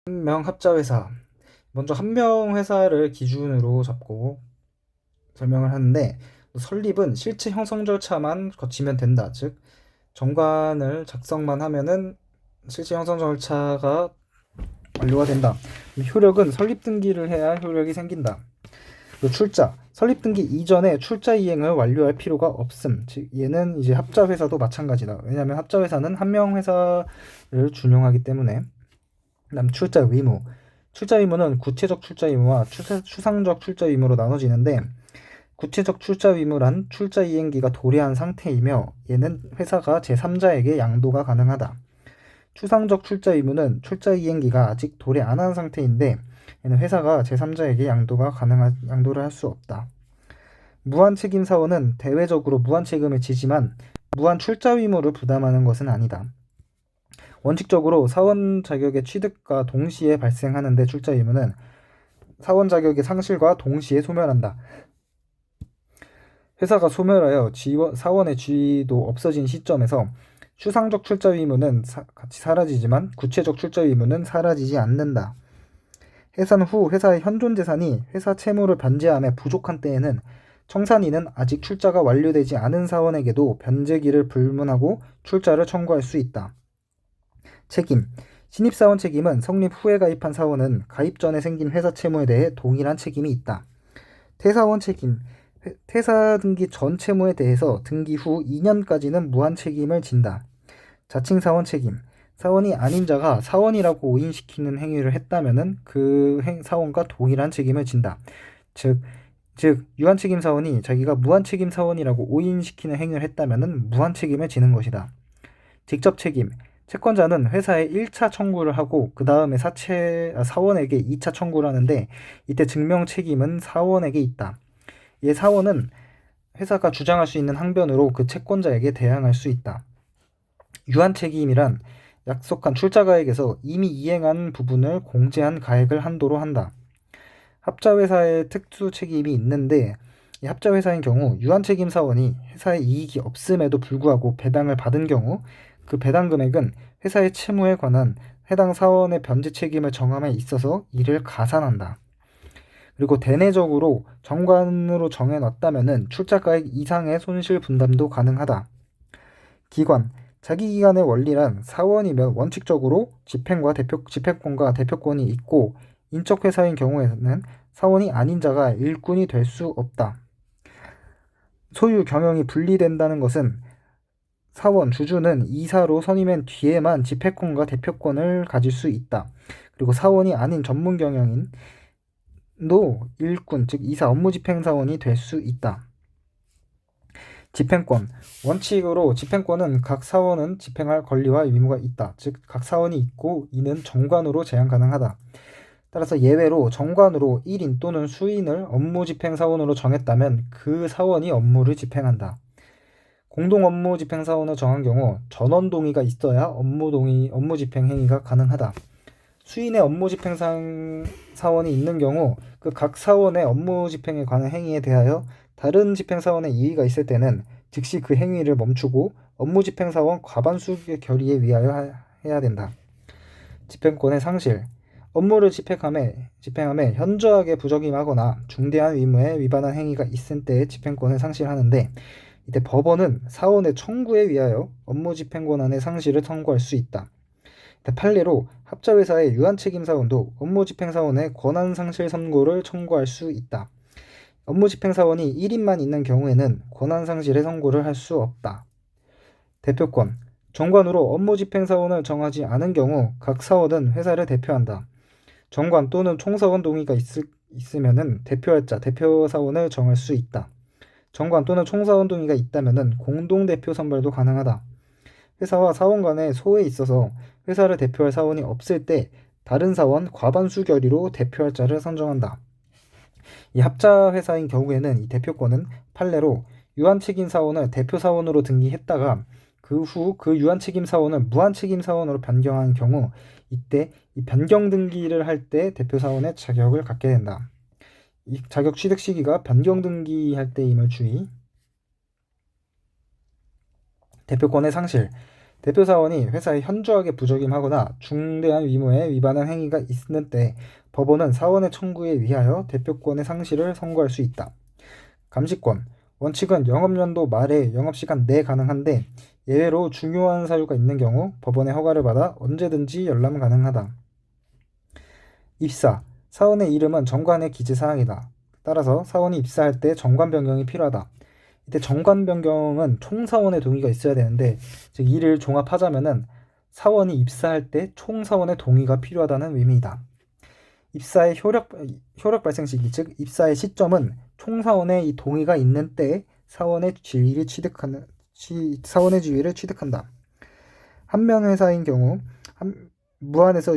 한 명 합자회사. 먼저 한 명 회사를 기준으로 잡고 설명을 하는데, 설립은 실체 형성 절차만 거치면 된다. 즉, 정관을 작성만 하면은 실체 형성 절차가 완료가 된다. 효력은 설립 등기를 해야 효력이 생긴다. 그리고 출자. 설립 등기 이전에 출자 이행을 완료할 필요가 없음. 즉, 얘는 이제 합자 회사도 마찬가지다. 왜냐하면 합자 회사는 한 명 회사를 준용하기 때문에. 그다음 출자 의무. 출자 의무는 구체적 출자 의무와 추상적 출자 의무로 나눠지는데, 구체적 출자 의무란 출자 이행기가 도래한 상태이며 얘는 회사가 제3자에게 양도가 가능하다. 추상적 출자 의무는 출자 이행기가 아직 도래 안 한 상태인데 얘는 회사가 제3자에게 양도를 할 수 없다. 무한 책임 사원은 대외적으로 무한 책임을 지지만 무한 출자 의무를 부담하는 것은 아니다. 원칙적으로 사원 자격의 취득과 동시에 발생하는데 출자 의무는 사원 자격의 상실과 동시에 소멸한다. 회사가 소멸하여 사원의 지위도 없어진 시점에서 추상적 출자 의무는 같이 사라지지만 구체적 출자 의무는 사라지지 않는다. 해산 후 회사의 현존 재산이 회사 채무를 변제함에 부족한 때에는 청산인은 아직 출자가 완료되지 않은 사원에게도 변제기를 불문하고 출자를 청구할 수 있다. 책임. 신입사원 책임은 성립 후에 가입한 사원은 가입 전에 생긴 회사 채무에 대해 동일한 책임이 있다. 퇴사원 책임. 퇴사 등기 전 채무에 대해서 등기 후 2년까지는 무한 책임을 진다. 자칭사원 책임. 사원이 아닌 자가 사원이라고 오인시키는 행위를 했다면 그 사원과 동일한 책임을 진다. 즉 유한책임 사원이 자기가 무한책임 사원이라고 오인시키는 행위를 했다면 무한 책임을 지는 것이다. 직접 책임. 채권자는 회사에 1차 청구를 하고 그 다음에 사원에게 2차 청구를 하는데 이때 증명 책임은 사원에게 있다. 이 사원은 회사가 주장할 수 있는 항변으로 그 채권자에게 대항할 수 있다. 유한 책임이란 약속한 출자가액에서 이미 이행한 부분을 공제한 가액을 한도로 한다. 합자회사의 특수 책임이 있는데 이 합자회사인 경우 유한 책임 사원이 회사에 이익이 없음에도 불구하고 배당을 받은 경우 그 배당 금액은 회사의 채무에 관한 해당 사원의 변제 책임을 정함에 있어서 이를 가산한다. 그리고 대내적으로 정관으로 정해놨다면 출자가액 이상의 손실 분담도 가능하다. 기관. 자기기관의 원리란 사원이면 원칙적으로 집행권과 대표권이 있고 인적회사인 경우에는 사원이 아닌 자가 일꾼이 될 수 없다. 소유 경영이 분리된다는 것은 사원, 주주는 이사로 선임한 뒤에만 집행권과 대표권을 가질 수 있다. 그리고 사원이 아닌 전문 경영인도 일꾼, 즉 이사 업무집행사원이 될 수 있다. 집행권. 원칙으로 집행권은 각 사원은 집행할 권리와 의무가 있다. 즉 각 사원이 있고 이는 정관으로 제한 가능하다. 따라서 예외로 정관으로 1인 또는 수인을 업무집행사원으로 정했다면 그 사원이 업무를 집행한다. 공동 업무집행사원을 정한 경우 전원 동의가 있어야 업무집행 행위가 가능하다. 수인의 업무집행사원이 있는 경우 그 각 사원의 업무집행에 관한 행위에 대하여 다른 집행사원의 이의가 있을 때는 즉시 그 행위를 멈추고 업무집행사원 과반수 결의에 위하여 해야 된다. 집행권의 상실. 업무를 집행함에 현저하게 부적임하거나 중대한 의무에 위반한 행위가 있을 때 집행권을 상실하는데 이때 법원은 사원의 청구에 위하여 업무집행권한의 상실을 선고할 수 있다. 판례로 합자회사의 유한책임사원도 업무집행사원의 권한상실 선고를 청구할 수 있다. 업무집행사원이 1인만 있는 경우에는 권한상실의 선고를 할 수 없다. 대표권. 정관으로 업무집행사원을 정하지 않은 경우 각 사원은 회사를 대표한다. 정관 또는 총사원 동의가 있으면 대표할자, 대표사원을 정할 수 있다. 정관 또는 총사원 동의가 있다면 공동대표 선발도 가능하다. 회사와 사원 간의 소에 있어서 회사를 대표할 사원이 없을 때 다른 사원 과반수 결의로 대표할 자를 선정한다. 이 합자 회사인 경우에는 이 대표권은 판례로 유한책임 사원을 대표 사원으로 등기했다가 그 후 그 유한책임 사원을 무한책임 사원으로 변경한 경우 이때 이 변경 등기를 할 때 대표 사원의 자격을 갖게 된다. 이 자격 취득 시기가 변경 등기할 때임을 주의. 대표권의 상실. 대표 사원이 회사에 현저하게 부적임하거나 중대한 의무에 위반한 행위가 있는 때 법원은 사원의 청구에 위하여 대표권의 상실을 선고할 수 있다. 감시권. 원칙은 영업연도 말에 영업시간 내 가능한데 예외로 중요한 사유가 있는 경우 법원의 허가를 받아 언제든지 열람 가능하다. 입사. 사원의 이름은 정관의 기재사항이다. 따라서 사원이 입사할 때 정관 변경이 필요하다. 이때 정관 변경은 총사원의 동의가 있어야 되는데, 즉 이를 종합하자면은 사원이 입사할 때 총사원의 동의가 필요하다는 의미이다. 입사의 효력 발생 시기, 즉 입사의 시점은 총사원의 이 동의가 있는 때에 사원의 지위를 취득한다. 한 명 회사인 경우 유한에서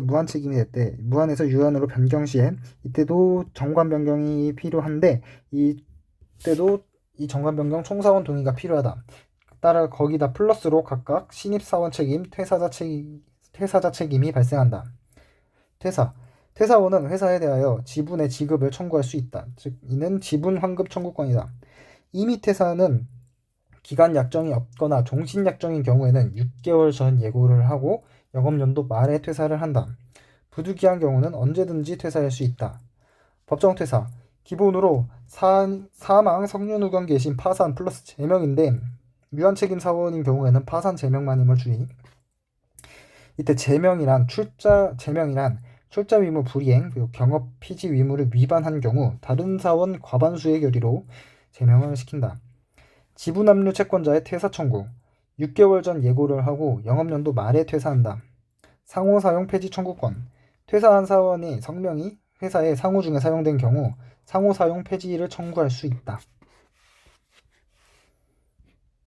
무한 책임이 될 때 무한에서 유한으로 변경 시에 이때도 정관 변경이 필요한데 이때도 이 정관 변경 총사원 동의가 필요하다. 따라 거기다 플러스로 각각 신입사원 책임, 퇴사자 책임이 발생한다. 퇴사원은 회사에 대하여 지분의 지급을 청구할 수 있다. 즉 이는 지분 환급 청구권이다. 이미 퇴사는 기간 약정이 없거나 종신 약정인 경우에는 6개월 전 예고를 하고 영업연도 말에 퇴사를 한다. 부득이한 경우는 언제든지 퇴사할 수 있다. 법정 퇴사. 기본으로 사망, 성년후견 계신 파산 플러스 제명인데 무한책임 사원인 경우에는 파산 제명만임을 주의. 이때 제명이란 출자 의무 불이행, 그리고 경업 피지 의무를 위반한 경우 다른 사원 과반수의 결의로 제명을 시킨다. 지분압류 채권자의 퇴사 청구. 6개월 전 예고를 하고 영업연도 말에 퇴사한다. 상호사용 폐지 청구권. 퇴사한 사원의 성명이 회사의 상호 중에 사용된 경우 상호사용 폐지를 청구할 수 있다.